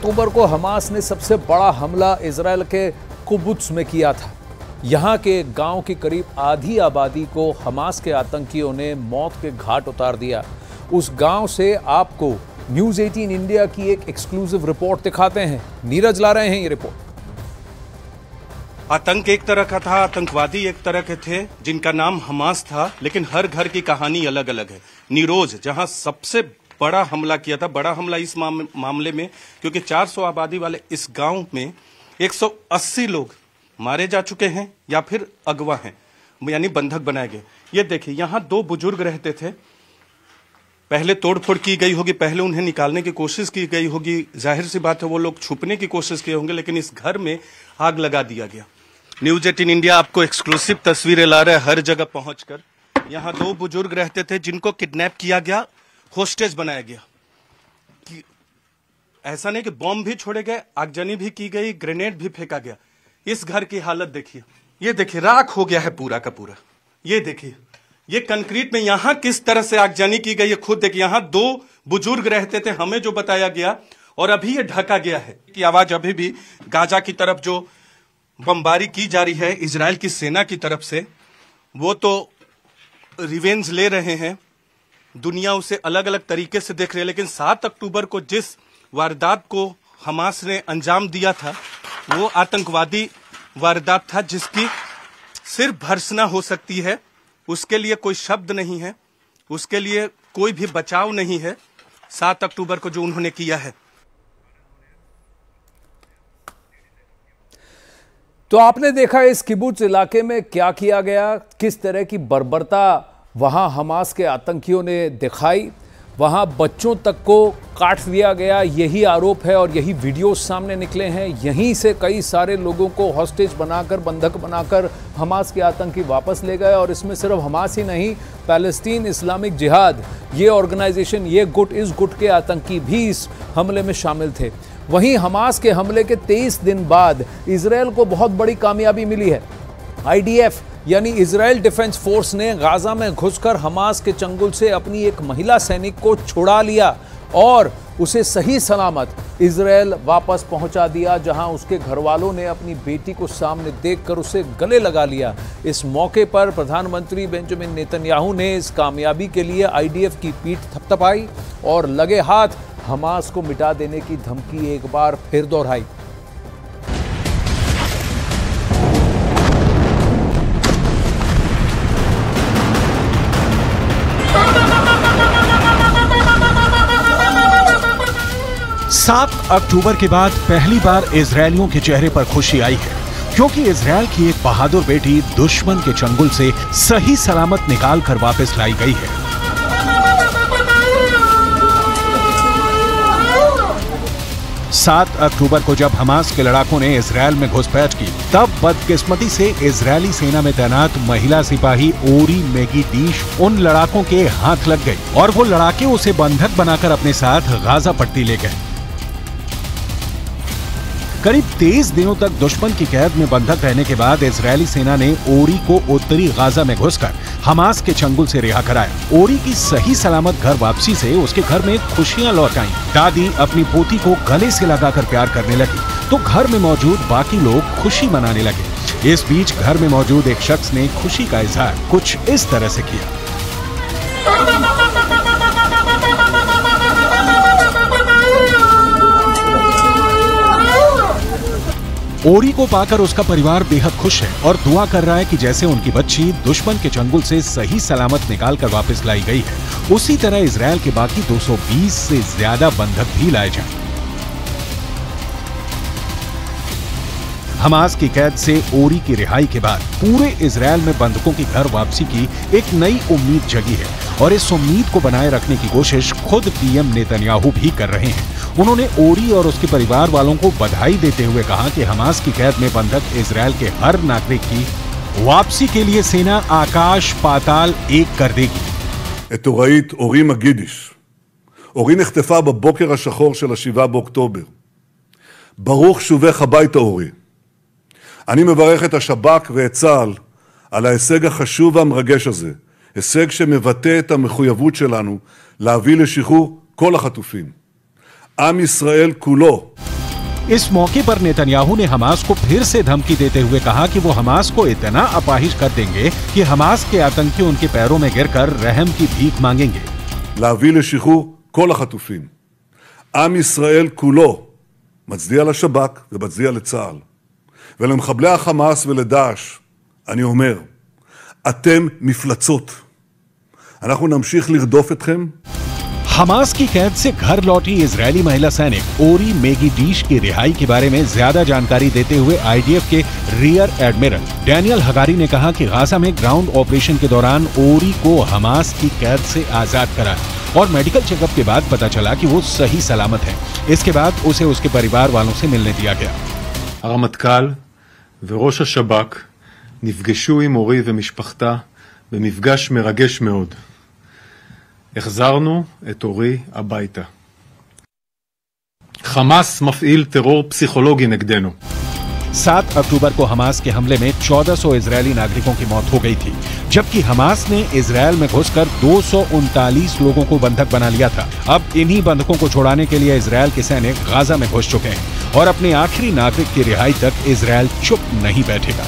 अक्टूबर को हमास ने सबसे बड़ा हमला इजराइल के कुबुत्स में किया था। यहां के गांव की करीब आधी आबादी को हमास के आतंकियों ने मौत के घाट उतार दिया। उस गांव से आपको न्यूज़ 18 इंडिया की एक एक्सक्लूसिव रिपोर्ट दिखाते हैं। नीरज ला रहे हैं ये रिपोर्ट। आतंक एक तरह का था, आतंकवादी एक तरह के थे जिनका नाम हमास था, लेकिन हर घर की कहानी अलग अलग है। नीरोज जहां सबसे बड़ा हमला किया था, बड़ा हमला इस मामले में क्योंकि 400 आबादी वाले इस गांव में 180 लोग मारे जा चुके हैं या फिर अगवा हैं, यानी बंधक बनाए गए। ये देखिए, यहां 2 बुजुर्ग रहते थे। पहले तोड़फोड़ की गई होगी, पहले उन्हें निकालने की कोशिश की गई होगी। जाहिर सी बात है वो लोग छुपने की कोशिश किए होंगे, लेकिन इस घर में आग लगा दिया गया। न्यूज़ 18 इंडिया आपको एक्सक्लूसिव तस्वीरें ला रहा है हर जगह पहुंचकर। यहाँ 2 बुजुर्ग रहते थे जिनको किडनैप किया गया, होस्टेज बनाया गया। कि ऐसा नहीं कि बॉम्ब भी छोड़े गए, आगजनी भी की गई, ग्रेनेड भी फेंका गया। इस घर की हालत देखिए, ये देखिए राख हो गया है पूरा का पूरा। ये देखिए, ये कंक्रीट में यहां किस तरह से आगजनी की गई है, खुद देखिए। यहां 2 बुजुर्ग रहते थे, हमें जो बताया गया, और अभी ये ढका गया है कि आवाज अभी भी गाजा की तरफ जो बमबारी की जा रही है इजराइल की सेना की तरफ से, वो तो रिवेंज ले रहे हैं। दुनिया उसे अलग अलग तरीके से देख रही है, लेकिन 7 अक्टूबर को जिस वारदात को हमास ने अंजाम दिया था, वो आतंकवादी वारदात था जिसकी सिर्फ भर्त्सना हो सकती है। उसके लिए कोई शब्द नहीं है, उसके लिए कोई भी बचाव नहीं है। 7 अक्टूबर को जो उन्होंने किया है। तो आपने देखा इस किबुत्स इलाके में क्या किया गया, किस तरह की बर्बरता वहां हमास के आतंकियों ने दिखाई। वहां बच्चों तक को काट दिया गया, यही आरोप है और यही वीडियोस सामने निकले हैं। यहीं से कई सारे लोगों को हॉस्टेज बनाकर, बंधक बनाकर हमास के आतंकी वापस ले गए। और इसमें सिर्फ हमास ही नहीं, पैलेस्टीन इस्लामिक जिहाद ये ऑर्गेनाइजेशन, ये गुट, इस गुट के आतंकी भी इस हमले में शामिल थे। वहीं हमास के हमले के 23 दिन बाद इजराइल को बहुत बड़ी कामयाबी मिली है। IDF यानी इजराइल डिफेंस फोर्स ने गाजा में घुसकर हमास के चंगुल से अपनी एक महिला सैनिक को छुड़ा लिया और उसे सही सलामत इजराइल वापस पहुंचा दिया, जहां उसके घर वालों ने अपनी बेटी को सामने देखकर उसे गले लगा लिया। इस मौके पर प्रधानमंत्री बेंजामिन नेतन्याहू ने इस कामयाबी के लिए IDF की पीठ थपथपाई और लगे हाथ हमास को मिटा देने की धमकी एक बार फिर दोहराई। सात अक्टूबर के बाद पहली बार इजरायलियों के चेहरे पर खुशी आई है, क्योंकि इजरायल की एक बहादुर बेटी दुश्मन के चंगुल से सही सलामत निकाल कर वापस लाई गई है। 7 अक्टूबर को जब हमास के लड़ाकों ने इजरायल में घुसपैठ की, तब बदकिस्मती से इजरायली सेना में तैनात महिला सिपाही ओरी मेगिडिश उन लड़ाकों के हाथ लग गई और वो लड़ाके उसे बंधक बनाकर अपने साथ गाजा पट्टी ले गए। करीब 23 दिनों तक दुश्मन की कैद में बंधक रहने के बाद इजरायली सेना ने ओरी को उत्तरी गाजा में घुसकर हमास के चंगुल से रिहा कराया। ओरी की सही सलामत घर वापसी से उसके घर में खुशियां लौट आईं। दादी अपनी पोती को गले से लगाकर प्यार करने लगी, तो घर में मौजूद बाकी लोग खुशी मनाने लगे। इस बीच घर में मौजूद एक शख्स ने खुशी का इजहार कुछ इस तरह से किया। ओरी को पाकर उसका परिवार बेहद खुश है और दुआ कर रहा है कि जैसे उनकी बच्ची दुश्मन के चंगुल से सही सलामत निकालकर वापस लाई गई है, उसी तरह इजरायल के बाकी 220 से ज्यादा बंधक भी लाए जाएं। हमास की कैद से ओरी की रिहाई के बाद पूरे इजरायल में बंधकों की घर वापसी की एक नई उम्मीद जगी है और इस उम्मीद को बनाए रखने की कोशिश खुद PM नेतन्याहू भी कर रहे हैं। उन्होंने ओरी और उसके परिवार वालों को बधाई देते हुए कहा कि हमास की कैद में बंधक इजरायल के हर नागरिक की वापसी के लिए सेना आकाश पाताल एक कर देगी। את הוראית אורי מגידיש. אורי נחטפה בבוקר השחור של 7 באוקטובר. ברוך שובך הביתה אורי. אני מברך את השב"כ ואת צה"ל על ההישג החשוב והמרגש הזה, הישג שמבטא את המחויבות שלנו להביא לשחרור כל החטופים. עם ישראל כולו इस मौके पर नेतन्याहू ने हमास को फिर से धमकी देते हुए कहा कि वो हमास को इतना अपाहिज कर देंगे कि हमास के आतंकी उनके पैरों में गिरकर रहम की भीख मांगेंगे। להביא לשחרור כל החטופים. עם ישראל כולו מצדיע לשב"כ ומצדיע לצה"ל. ולמחבלי החמאס ולדאעש, אני אומר, אתם מפלצות. אנחנו नमशीख लरदोफ अटखम। हमास की कैद से घर लौटी इजरायली महिला सैनिक ओरी मेगिडिश की रिहाई के बारे में ज्यादा जानकारी देते हुए आईडीएफ के रियर एडमिरल डैनियल हगारी ने कहा कि गाजा में ग्राउंड ऑपरेशन के दौरान ओरी को हमास की कैद से आजाद कराया और मेडिकल चेकअप के बाद पता चला कि वो सही सलामत है। इसके बाद उसे उसके परिवार वालों से मिलने दिया गया। הרמטכ"ל וראש השב"כ נפגשו עם אורי ומשפחתה במפגש מרגש מאוד. החזרנו את אורי הביתה. חמאס מפעיל טרור פסיכולוגי नगदेनो। 7 अक्टूबर को हमास के हमले में 1400 इजरायली नागरिकों की मौत हो गई थी, जबकि हमास ने इजरायल में घुसकर 239 लोगों को बंधक बना लिया था। अब इन्हीं बंधकों को छुड़ाने के लिए इजरायल के सैनिक गाजा में घुस चुके हैं और अपने आखिरी नागरिक की रिहाई तक इजरायल चुप नहीं बैठेगा।